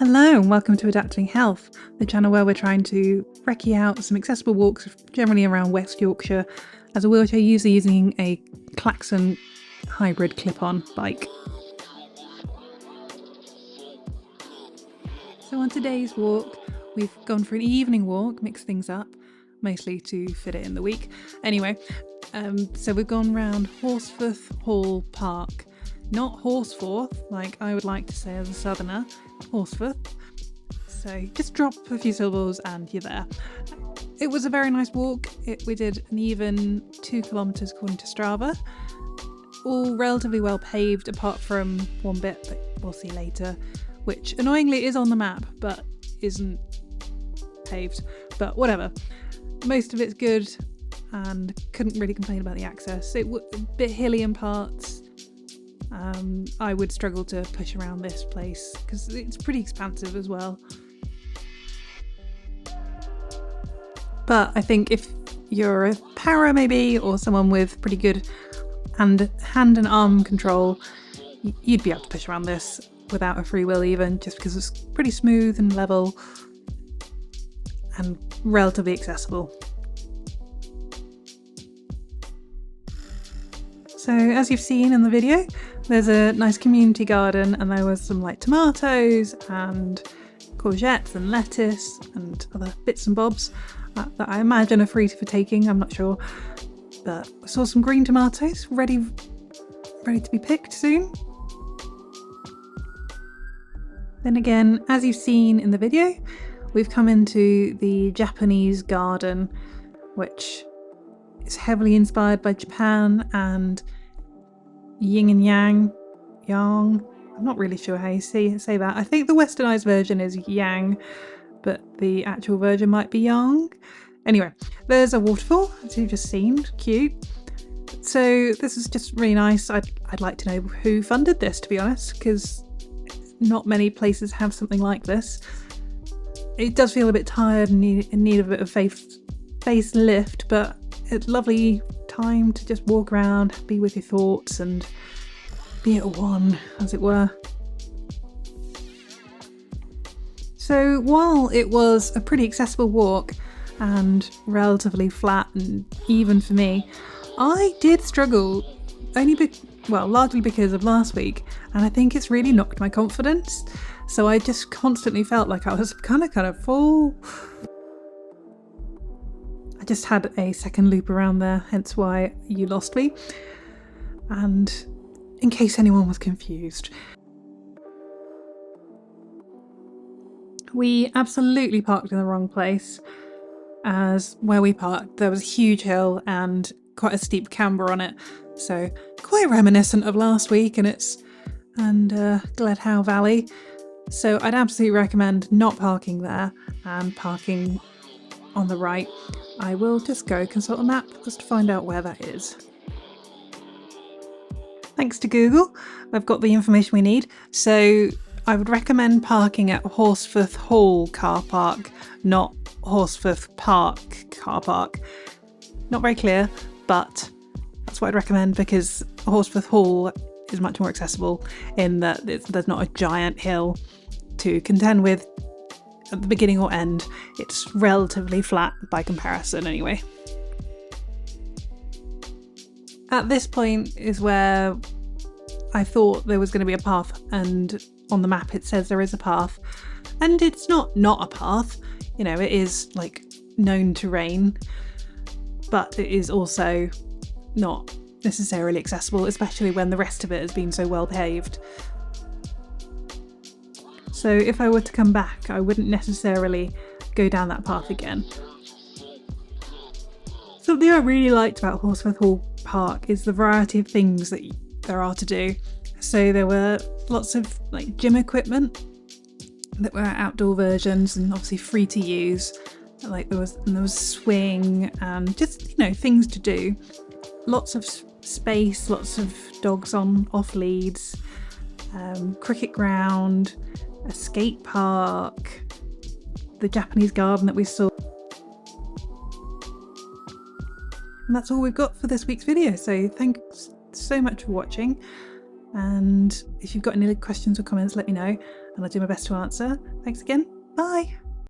Hello and welcome to Adapting Health, the channel where we're trying to recce out some accessible walks generally around West Yorkshire as a wheelchair user using a Klaxon hybrid clip-on bike. So on today's walk, we've gone for an evening walk, mixed things up, mostly to fit it in the week. Anyway, so we've gone round Horsforth Hall Park. Not Horsforth, like I would like to say as a southerner, Horsforth. So just drop a few syllables and you're there. It was a very nice walk. We did an even 2 kilometres according to Strava. All relatively well paved apart from one bit that we'll see later, which annoyingly is on the map but isn't paved. But whatever. Most of it's good and couldn't really complain about the access. It was a bit hilly in parts. I would struggle to push around this place because it's pretty expansive as well. But I think if you're a para maybe, or someone with pretty good hand and arm control, you'd be able to push around this without a free wheel even, just because it's pretty smooth and level and relatively accessible. So as you've seen in the video, there's a nice community garden and there was some like tomatoes and courgettes and lettuce and other bits and bobs that I imagine are free for taking, I'm not sure. But I saw some green tomatoes ready to be picked soon. Then again, as you've seen in the video, we've come into the Japanese garden, which is heavily inspired by Japan and yin and yang. I'm not really sure how you say that. I think the westernized version is yang, but the actual version might be yang. Anyway, there's a waterfall, as you've just seen. Cute. So this is just really nice. I'd like to know who funded this, to be honest, because not many places have something like this. It does feel a bit tired and in need of a bit of facelift, but it's lovely time to just walk around, be with your thoughts and be at one, as it were. So while it was a pretty accessible walk and relatively flat and even for me, I did struggle largely because of last week, and I think it's really knocked my confidence. So I just constantly felt like I was kind of full. I just had a second loop around there, hence why you lost me. And in case anyone was confused, we absolutely parked in the wrong place, as where we parked there was a huge hill and quite a steep camber on it, so quite reminiscent of last week and Gledhow Valley. So I'd absolutely recommend not parking there and parking on the right. I will just go consult a map just to find out where that is. Thanks to Google, I've got the information we need. So I would recommend parking at Horsforth Hall Car Park, not Horsforth Park Car Park. Not very clear, but that's what I'd recommend because Horsforth Hall is much more accessible in that there's not a giant hill to contend with at the beginning or end. It's relatively flat by comparison anyway. At this point is where I thought there was going to be a path, and on the map it says there is a path, and it's not a path, you know, it is like known terrain, but it is also not necessarily accessible, especially when the rest of it has been so well paved. So if I were to come back, I wouldn't necessarily go down that path again. Something I really liked about Horsforth Hall Park is the variety of things that there are to do. So there were lots of like gym equipment that were outdoor versions and obviously free to use. Like there was a swing and just, you know, things to do. Lots of space, lots of dogs on off leads, cricket ground, a skate park, the Japanese garden that we saw. And that's all we've got for this week's video, so thanks so much for watching, and if you've got any questions or comments let me know. and I'll do my best to answer. Thanks again. Bye.